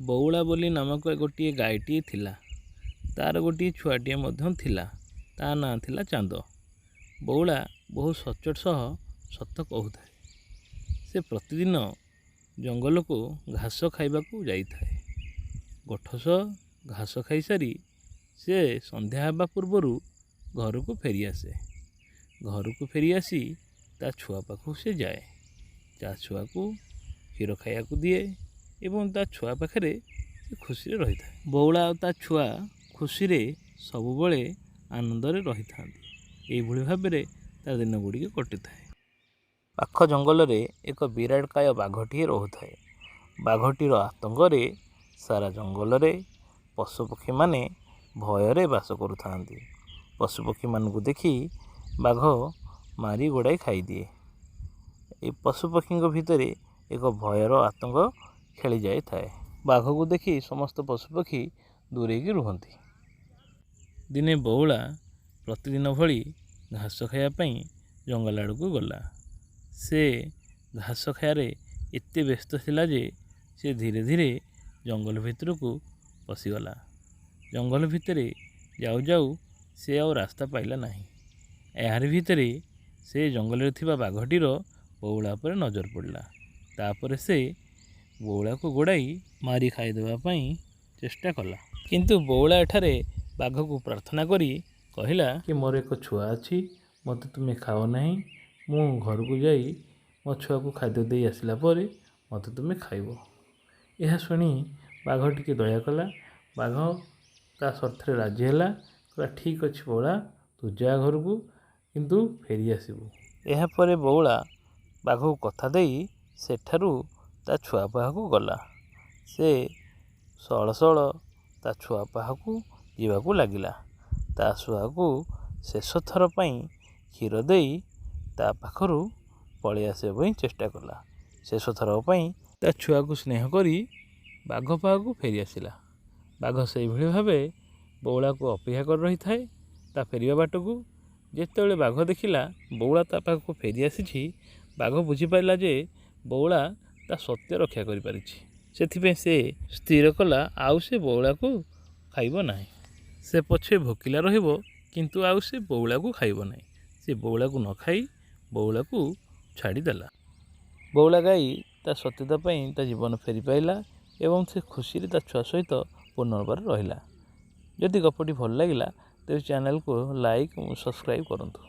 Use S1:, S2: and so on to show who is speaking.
S1: ବଉଳା ବୋଲି ନାମକ ଗୋଟିଏ ଗାଈଟିଏ ଥିଲା। ତାର ଗୋଟିଏ ଛୁଆଟିଏ ମଧ୍ୟ ଥିଲା। ତା ନାଁ ଥିଲା ଚାନ୍ଦ। ବଉଳା ବହୁ ସଚ୍ଚୋଟ ସହ ସତ କହୁଥାଏ। ସେ ପ୍ରତିଦିନ ଜଙ୍ଗଲକୁ ଘାସ ଖାଇବାକୁ ଯାଇଥାଏ। ଗୋଠସ ଘାସ ଖାଇସାରି ସେ ସନ୍ଧ୍ୟା ହେବା ପୂର୍ବରୁ ଘରକୁ ଫେରିଆସେ। ଘରକୁ ଫେରିଆସି ତା ଛୁଆ ପାଖକୁ ସେ ଯାଏ। ତା ଛୁଆକୁ କ୍ଷୀର ଖାଇବାକୁ ଦିଏ ଏବଂ ତା ଛୁଆ ପାଖରେ ସେ ଖୁସିରେ ରହିଥାଏ। ବଉଳା ଆଉ ତା ଛୁଆ ଖୁସିରେ ସବୁବେଳେ ଆନନ୍ଦରେ ରହିଥାନ୍ତି। ଏଇଭଳି ଭାବରେ ତା ଦିନ ଗୁଡ଼ିକ କଟିଥାଏ। ପାଖ ଜଙ୍ଗଲରେ ଏକ ବିରାଟକାୟ ବାଘଟିଏ ରହୁଥାଏ। ବାଘଟିର ଆତଙ୍କରେ ସାରା ଜଙ୍ଗଲରେ ପଶୁପକ୍ଷୀମାନେ ଭୟରେ ବାସ କରୁଥାନ୍ତି। ପଶୁପକ୍ଷୀମାନଙ୍କୁ ଦେଖି ବାଘ ମାରି ଗୋଡ଼ାଇ ଖାଇଦିଏ। ଏ ପଶୁପକ୍ଷୀଙ୍କ ଭିତରେ ଏକ ଭୟର ଆତଙ୍କ ଖେଳି ଯାଇଥାଏ। ବାଘକୁ ଦେଖି ସମସ୍ତ ପଶୁପକ୍ଷୀ ଦୂରେଇକି ରୁହନ୍ତି। ଦିନେ ବଉଳା ପ୍ରତିଦିନ ଭଳି ଘାସ ଖାଇବା ପାଇଁ ଜଙ୍ଗଲ ଆଡ଼କୁ ଗଲା। ସେ ଘାସ ଖାଇବାରେ ଏତେ ବ୍ୟସ୍ତ ଥିଲା ଯେ ସେ ଧୀରେ ଧୀରେ ଜଙ୍ଗଲ ଭିତରକୁ ପଶିଗଲା। ଜଙ୍ଗଲ ଭିତରେ ଯାଉ ଯାଉ ସେ ଆଉ ରାସ୍ତା ପାଇଲା ନାହିଁ। ଏହାରି ଭିତରେ ସେ ଜଙ୍ଗଲରେ ଥିବା ବାଘଟିର ବଉଳା ଉପରେ ନଜର ପଡ଼ିଲା। ତାପରେ ସେ ବଉଳାକୁ ଗୋଡ଼ାଇ ମାରି ଖାଇଦେବା ପାଇଁ ଚେଷ୍ଟା କଲା। କିନ୍ତୁ ବଉଳା ଏଠାରେ ବାଘକୁ ପ୍ରାର୍ଥନା କରି କହିଲା କି ମୋର ଏକ ଛୁଆ ଅଛି, ମୋତେ ତୁମେ ଖାଅ ନାହିଁ। ମୁଁ ଘରକୁ ଯାଇ ମୋ ଛୁଆକୁ ଖାଦ୍ୟ ଦେଇ ଆସିଲା ପରେ ମୋତେ ତୁମେ ଖାଇବ। ଏହା ଶୁଣି ବାଘ ଟିକେ ଦୟା କଲା। ବାଘ ତା ସର୍ତ୍ତରେ ରାଜି ହେଲା। କହିଲା ଠିକ୍ ଅଛି ବଉଳା, ତୁ ଯା ଘରକୁ, କିନ୍ତୁ ଫେରି ଆସିବୁ। ଏହାପରେ ବଉଳା ବାଘକୁ କଥା ଦେଇ ସେଠାରୁ ତା ଛୁଆ ପାଖକୁ ଗଲା। ସେ ସଅଳ ସଅଳ ତା ଛୁଆ ପାଖକୁ ଯିବାକୁ ଲାଗିଲା। ତା ଛୁଆକୁ ଶେଷ ଥର ପାଇଁ କ୍ଷୀର ଦେଇ ତା ପାଖରୁ ପଳେଇ ଆସିବା ପାଇଁ ଚେଷ୍ଟା କଲା। ଶେଷ ଥର ପାଇଁ ତା ଛୁଆକୁ ସ୍ନେହ କରି ବାଘ ପାଖକୁ ଫେରି ଆସିଲା। ବାଘ ସେଇଭଳି ଭାବେ ବଉଳାକୁ ଅପେକ୍ଷା କରି ରହିଥାଏ ତା ଫେରିବା ବାଟକୁ। ଯେତେବେଳେ ବାଘ ଦେଖିଲା ବଉଳା ତା ପାଖକୁ ଫେରି ଆସିଛି, ବାଘ ବୁଝିପାରିଲା ଯେ ବଉଳା ତା ସତ୍ୟ ରକ୍ଷା କରିପାରିଛି। ସେଥିପାଇଁ ସେ ସ୍ଥିର କଲା ଆଉ ସେ ବଉଳାକୁ ଖାଇବ ନାହିଁ। ସେ ପଛେ ଭୋକିଲା ରହିବ, କିନ୍ତୁ ଆଉ ସେ ବଉଳାକୁ ଖାଇବ ନାହିଁ। ସେ ବଉଳାକୁ ନ ଖାଇ ବଉଳାକୁ ଛାଡ଼ିଦେଲା। ବଉଳା ଗାଈ ତା ସତ୍ୟତା ପାଇଁ ତା ଜୀବନ ଫେରି ପାଇଲା ଏବଂ ସେ ଖୁସିରେ ତା ଛୁଆ ସହିତ ପୁନର୍ବାର ରହିଲା। ଯଦି ଗପଟି ଭଲ ଲାଗିଲା ତେବେ ଚ୍ୟାନେଲକୁ ଲାଇକ୍ ଏବଂ ସବସ୍କ୍ରାଇବ୍ କରନ୍ତୁ।